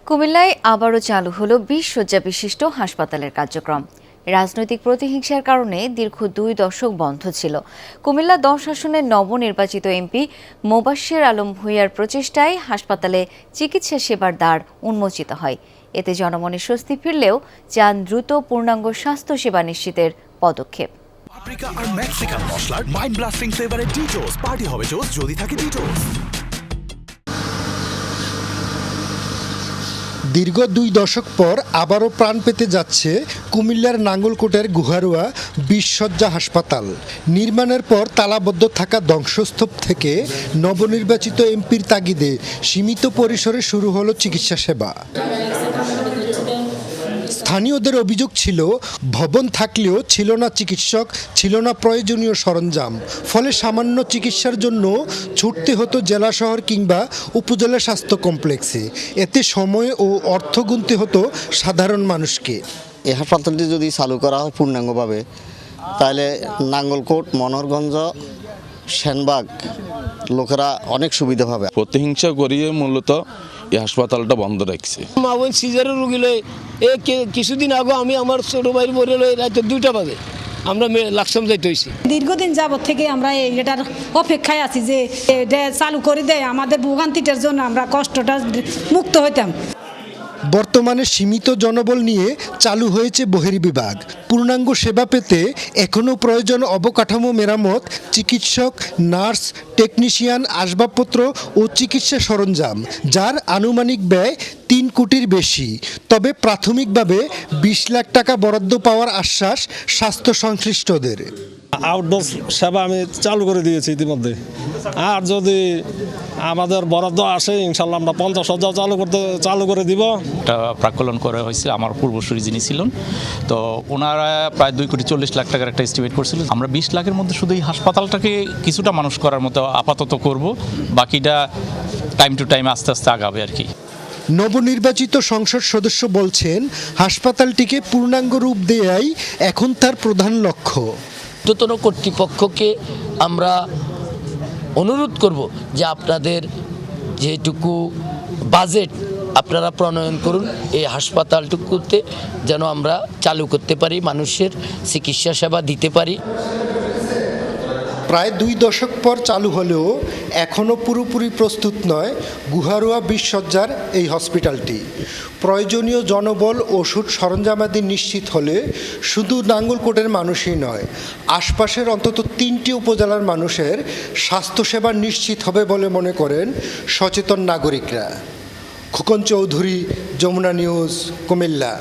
কুমিল্লায় আবারও চালু হলো ২০ শয্যা বিশিষ্ট হাসপাতালের কার্যক্রম। রাজনৈতিক প্রতিহিংসার কারণে দীর্ঘ ২ দশক বন্ধ ছিল। কুমিল্লা ১০ আসনের নবনির্বাচিত এমপি মোবাশ্বের আলম ভূঁইয়ার প্রচেষ্টায় হাসপাতালে চিকিৎসা সেবার দ্বার উন্মোচিত হয়। এতে জনমনে স্বস্তি ফিরলেও চান দ্রুত পূর্ণাঙ্গ স্বাস্থ্যসেবা নিশ্চিতের পদক্ষেপ। পাপরিকা আর মেক্সিকান মশলার মাইন্ড ব্লাস্টিং ফ্লেভারের ডিটোস পার্টি হবে জোস যদি থাকে ডিটোস। দীর্ঘ ২ দশক পর আবারও প্রাণ পেতে যাচ্ছে কুমিল্লার নাঙ্গলকোটের গুহারুয়া ২০ শয্যা হাসপাতাল। নির্মাণের পর তালাবদ্ধ থাকা ধ্বংসস্তূপ থেকে নবনির্বাচিত এমপির তাগিদে সীমিত পরিসরে শুরু হলো চিকিৎসা সেবা। স্থানীয়দের অভিযোগ ছিল, ভবন থাকলেও ছিল না চিকিৎসক, ছিল না প্রয়োজনীয় সরঞ্জাম। ফলে সামান্য চিকিৎসার জন্য ছুটতে হতো জেলা শহর কিংবা উপজেলা স্বাস্থ্য কমপ্লেক্সে। এতে সময় ও অর্থ গুনতে হতো সাধারণ মানুষকে। এই হাসপাতালটি যদি চালু করা হয় পূর্ণাঙ্গভাবে, তাহলে নাঙ্গলকোট, মনোহরগঞ্জ, সেনবাগ লোকেরা অনেক সুবিধা পাবে। প্রতিহিংসা করিয়ে মূলত এই হাসপাতালটা বন্ধ রাখছে। মা বোন সিজারের রুগী লই কিছুদিন আগে আমি আমার ছোট ভাইয়ের বলে লই রাতে 2টা বাজে আমরা লাকসাম যাইতে হয়েছি। দীর্ঘদিন যাবত থেকে আমরা এটার অপেক্ষায় আছি যে এটা চালু করে দেয়, আমাদের ভোগান্তিটার জন্য আমরা কষ্টটা মুক্ত হইতাম। বর্তমানে সীমিত জনবল নিয়ে চালু হয়েছে বহির্বিভাগ। পূর্ণাঙ্গ সেবা পেতে এখনও প্রয়োজন অবকাঠামো মেরামত, চিকিৎসক, নার্স, টেকনিশিয়ান, আসবাবপত্র ও চিকিৎসা সরঞ্জাম, যার আনুমানিক ব্যয় ৩ কোটির বেশি। তবে প্রাথমিকভাবে ২০ লাখ টাকা বরাদ্দ পাওয়ার আশ্বাস স্বাস্থ্য সংশ্লিষ্টদের। আউটডোর সেবা আমি চালু করে দিয়েছি ইতিমধ্যে, আর যদি আমাদের বরাদ্দ আসে ইনশাল্লাহ আমরা 50 শয্যা চালু করে দিব। একটা প্রাক্কলন করা হয়েছে আমার পূর্বসূরি যিনি ছিলেন, তো ওনারা প্রায় 2,40,00,000 টাকার একটা এস্টিমেট করছিল। আমরা 20 লাখের মধ্যে শুধু এই হাসপাতালটাকে কিছুটা মানুষ করার মতো আপাতত করব, বাকিটা টাইম টু টাইম আস্তে আস্তে আগাবে আর কি। নবনির্বাচিত সংসদ সদস্য বলছেন, হাসপাতালটিকে পূর্ণাঙ্গ রূপ দেয়াই এখন তার প্রধান লক্ষ্য। ঊর্ধ্বতন কর্তৃপক্ষকে আমরা অনুরোধ করব যে আপনাদের যেটুকু বাজেট আপনারা প্রণয়ন করুন, এই হাসপাতালটুকুতে যেন আমরা চালু করতে পারি, মানুষের চিকিৎসা সেবা দিতে পারি। প্রায় 2 দশক পর চালু হলেও এখনও পুরোপুরি প্রস্তুত নয় গুহারুয়া 20 শয্যার এই হসপিটালটি। প্রয়োজনীয় জনবল, ওষুধ, সরঞ্জামাদি নিশ্চিত হলে শুধু নাঙ্গলকোটের মানুষই নয়, আশপাশের অন্তত 3টি উপজেলার মানুষের স্বাস্থ্যসেবা নিশ্চিত হবে বলে মনে করেন সচেতন নাগরিকরা। খোকন চৌধুরী, যমুনা নিউজ, কুমিল্লা।